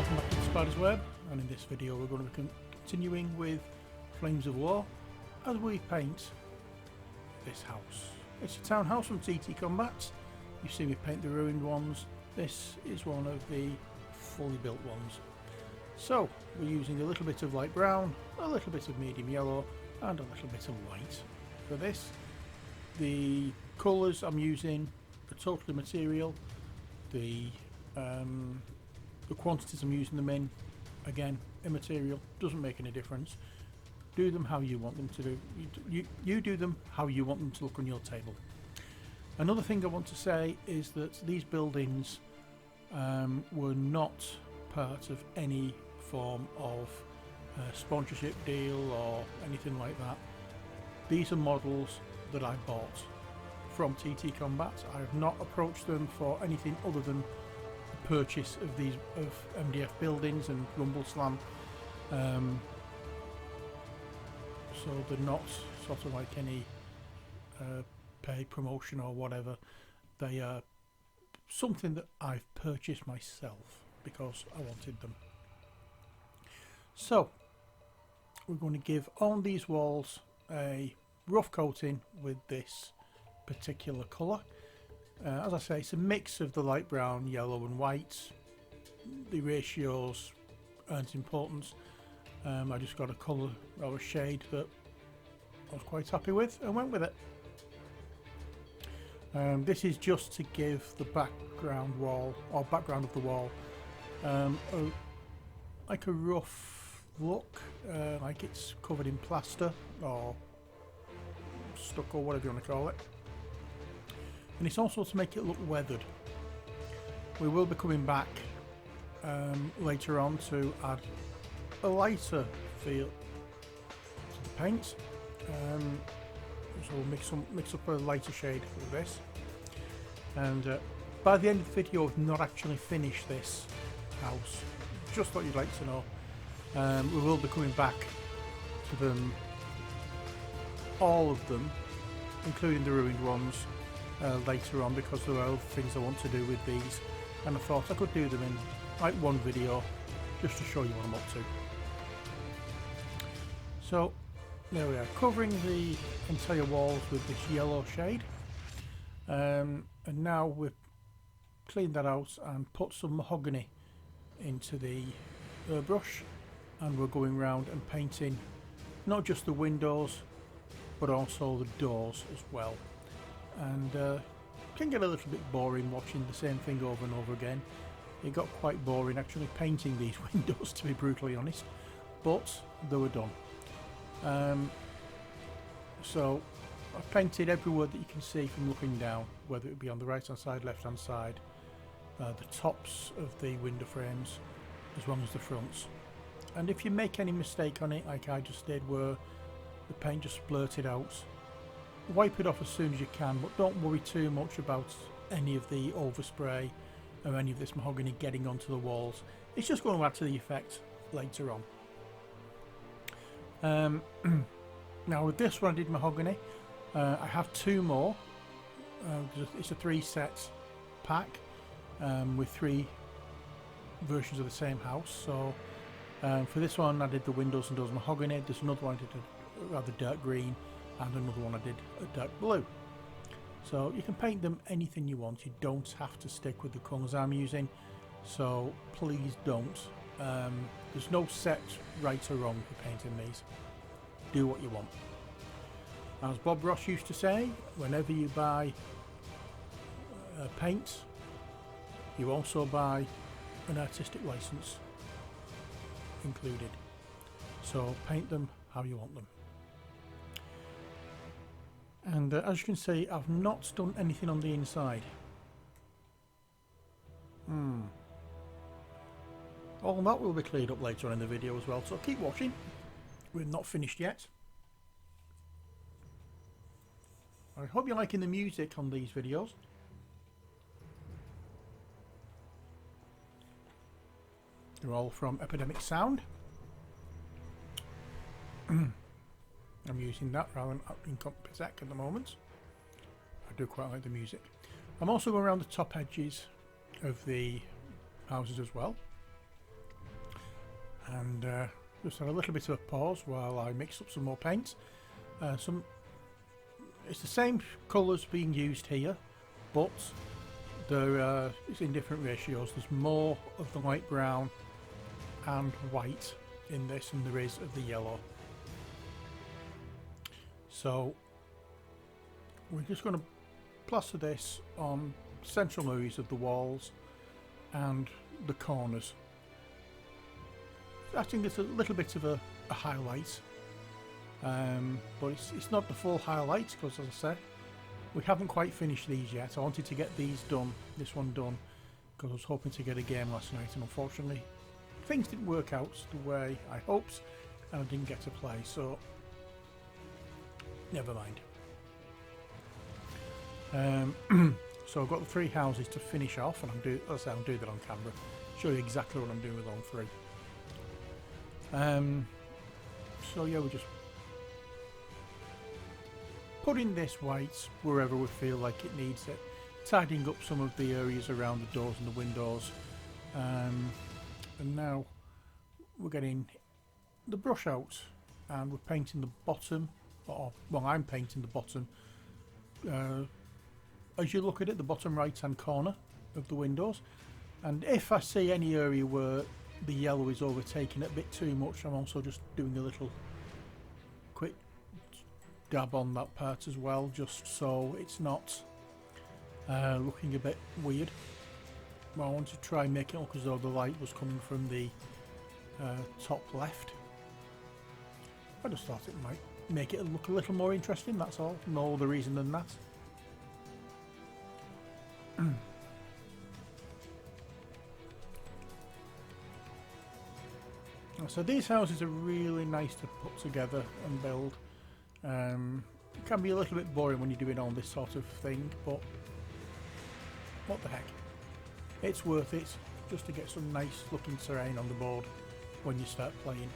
Welcome back to the Spider's Web, and in this video we're going to be continuing with Flames of War as we paint this house. It's a townhouse from TTCombat. You see me paint the ruined ones. This is one of the fully built ones. So we're using a little bit of light brown, a little bit of medium yellow and a little bit of white for this. The colours I'm using are totally material. The quantities I'm using them in, again, immaterial, doesn't make any difference. Do them how you want them to do. You do them how you want them to look on your table. Another thing I want to say is that these buildings were not part of any form of sponsorship deal or anything like that. These are models that I bought from TTCombat. I have not approached them for anything other than the purchase of these MDF buildings and Rumble Slam. So they're not sort of like any paid promotion or whatever. They are something that I've purchased myself because I wanted them. So we're going to give on these walls a rough coating with this particular colour. As I say, it's a mix of the light brown, yellow and white. The ratios aren't important. I just got a colour or a shade that I was quite happy with and went with it. This is just to give the background wall, or background of the wall, like a rough look, like it's covered in plaster or stucco, whatever you want to call it. And it's also to make it look weathered. We will be coming back later on to add a lighter feel to the paint. So we'll mix up a lighter shade with this. And by the end of the video, I've not actually finished this house. Just thought you'd like to know. We will be coming back to them, all of them, including the ruined ones, later on, because there are other things I want to do with these, and I thought I could do them in like one video just to show you what I'm up to. So there we are, covering the entire walls with this yellow shade, and now we've cleaned that out and put some mahogany into the brush, and we're going round and painting not just the windows but also the doors as well. And can get a little bit boring watching the same thing over and over again. It got quite boring actually painting these windows, to be brutally honest, but they were done. So I've painted everywhere that you can see from looking down, whether it be on the right hand side, left hand side, the tops of the window frames as well as the fronts. And if you make any mistake on it, like I just did, where the paint just splurted out, wipe it off as soon as you can, but don't worry too much about any of the overspray or any of this mahogany getting onto the walls. It's just going to add to the effect later on. Now with this one I did mahogany. I have two more. It's a 3-set pack with 3 versions of the same house. So for this one I did the windows and doors mahogany. There's another one I did a rather dark green, and another one I did a dark blue. So you can paint them anything you want. You don't have to stick with the colours I'm using, so please don't. There's no set right or wrong for painting these. Do what you want. As Bob Ross used to say, whenever you buy paint, you also buy an artistic license included. So paint them how you want them. And as you can see, I've not done anything on the inside. All that will be cleared up later on in the video as well, so keep watching. We're not finished yet. I hope you're liking the music on these videos. They're all from Epidemic Sound. I'm using that rather than in Compassec at the moment. I do quite like the music. I'm also going around the top edges of the houses as well. and just had a little bit of a pause while I mix up some more paint. It's the same colours being used here, but it's in different ratios. There's more of the light brown and white in this than there is of the yellow. So we're just going to plaster this on central areas of the walls and the corners. I think it's a little bit of a highlight, but it's not the full highlight because, as I said, we haven't quite finished these yet. I wanted to get these done, this one done, because I was hoping to get a game last night, and unfortunately things didn't work out the way I hoped and I didn't get to play, so never mind. So I've got the 3 houses to finish off, and I'll do that on camera, show you exactly what I'm doing with all 3. So yeah, we're just putting this white wherever we feel like it needs it, tidying up some of the areas around the doors and the windows, and now we're getting the brush out and we're painting the bottom, well I'm painting the bottom, as you look at it, the bottom right hand corner of the windows, and if I see any area where the yellow is overtaking it a bit too much, I'm also just doing a little quick dab on that part as well, just so it's not looking a bit weird. Well, I want to try and make it look as though the light was coming from the top left. I just thought it might make it look a little more interesting, that's all. No other reason than that. So these houses are really nice to put together and build. It can be a little bit boring when you're doing all this sort of thing, but what the heck. It's worth it just to get some nice looking terrain on the board when you start playing.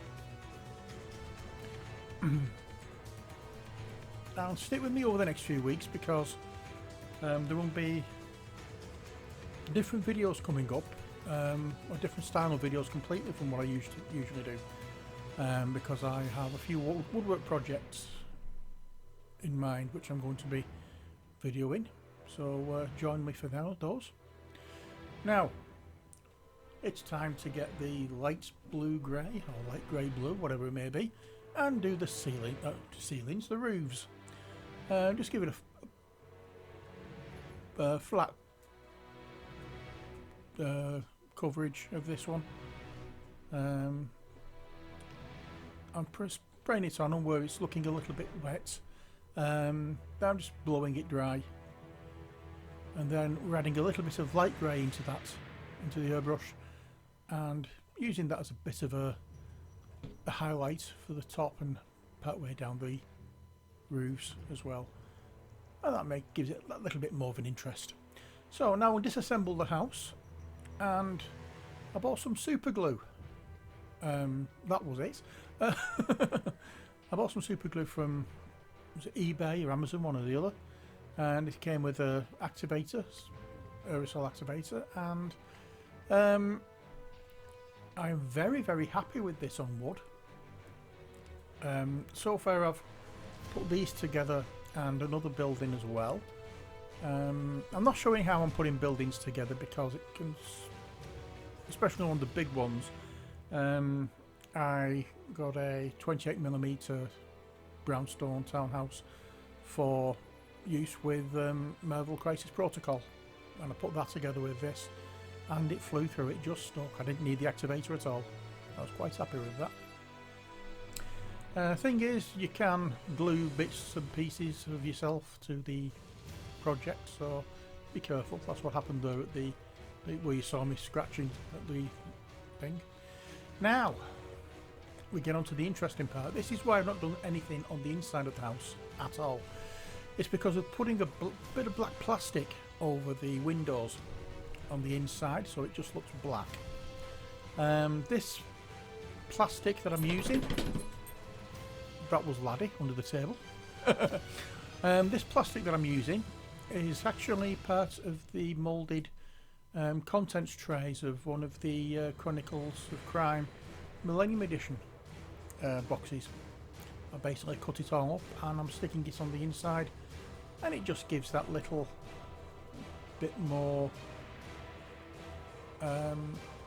Now stick with me over the next few weeks, because there will be different videos coming up, or different style of videos completely from what I usually do, because I have a few woodwork projects in mind which I'm going to be videoing, so join me for those. Now it's time to get the light blue grey or light grey blue, whatever it may be, and do the ceilings, the roofs. Just give it a flat coverage of this one. I'm spraying it on where it's looking a little bit wet. I'm just blowing it dry, and then we're adding a little bit of light grey into the airbrush, and using that as a bit of a highlight for the top and part way down the roofs as well, and that gives it a little bit more of an interest. So now we'll disassemble the house, and I bought some super glue. That was it. I bought some super glue from, was it eBay or Amazon, one or the other, and it came with a activator, aerosol activator, and I'm very, very happy with this on wood. So far I've put these together and another building as well. I'm not showing how I'm putting buildings together because it can, especially on the big ones, I got a 28mm brownstone townhouse for use with Marvel Crisis Protocol, and I put that together with this, and it flew through. It just stuck. I didn't need the activator at all. I was quite happy with that. Thing is, you can glue bits and pieces of yourself to the project, so be careful. That's what happened there at where you saw me scratching at the thing. Now we get on to the interesting part. This is why I've not done anything on the inside of the house at all. It's because of putting a bit of black plastic over the windows on the inside, so it just looks black. This plastic that I'm using, that was Laddie under the table. This plastic that I'm using is actually part of the moulded contents trays of one of the Chronicles of Crime Millennium Edition boxes. I basically cut it all up and I'm sticking it on the inside, and it just gives that little bit more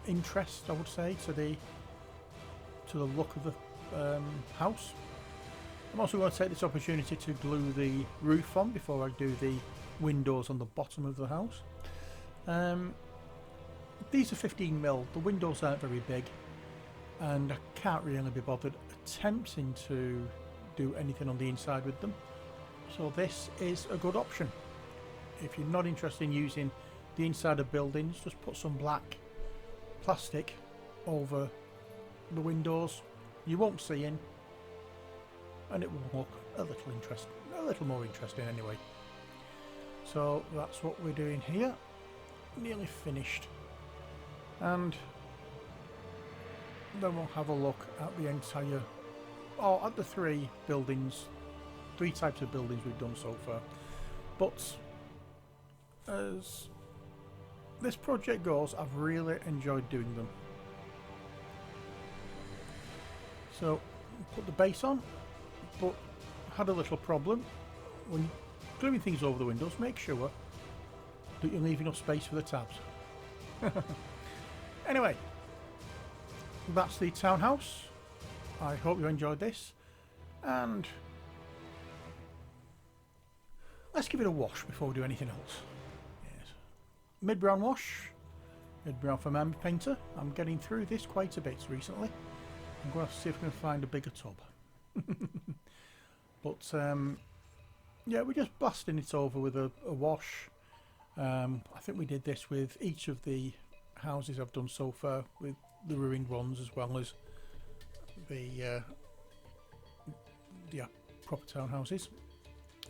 interest, I would say, to the look of the house. I'm also going to take this opportunity to glue the roof on before I do the windows on the bottom of the house. These are 15mm, the windows aren't very big, and I can't really be bothered attempting to do anything on the inside with them, so this is a good option. If you're not interested in using the inside of buildings, just put some black plastic over the windows. You won't see in, and it will look a little more interesting anyway. So that's what we're doing here. Nearly finished, and then we'll have a look at the entire, at the three types of buildings we've done so far. But as this project goes, I've really enjoyed doing them. So put the base on, but had a little problem. When gluing things over the windows, make sure that you leave enough space for the tabs. Anyway, that's the townhouse. I hope you enjoyed this, and let's give it a wash before we do anything else. Yes. Mid-brown wash, mid-brown from Amber Painter. I'm getting through this quite a bit recently. I'm going to see if I can find a bigger tub. But yeah, we're just blasting it over with a wash. I think we did this with each of the houses I've done so far, with the ruined ones as well as the proper townhouses.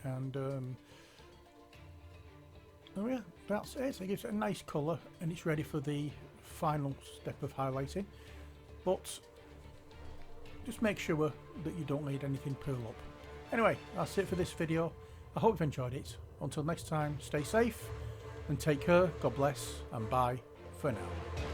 And oh yeah, that's it. So it gives it a nice colour, and it's ready for the final step of highlighting. But just make sure that you don't need anything purl up. Anyway, that's it for this video. I hope you've enjoyed it. Until next time, stay safe and take care. God bless, and bye for now.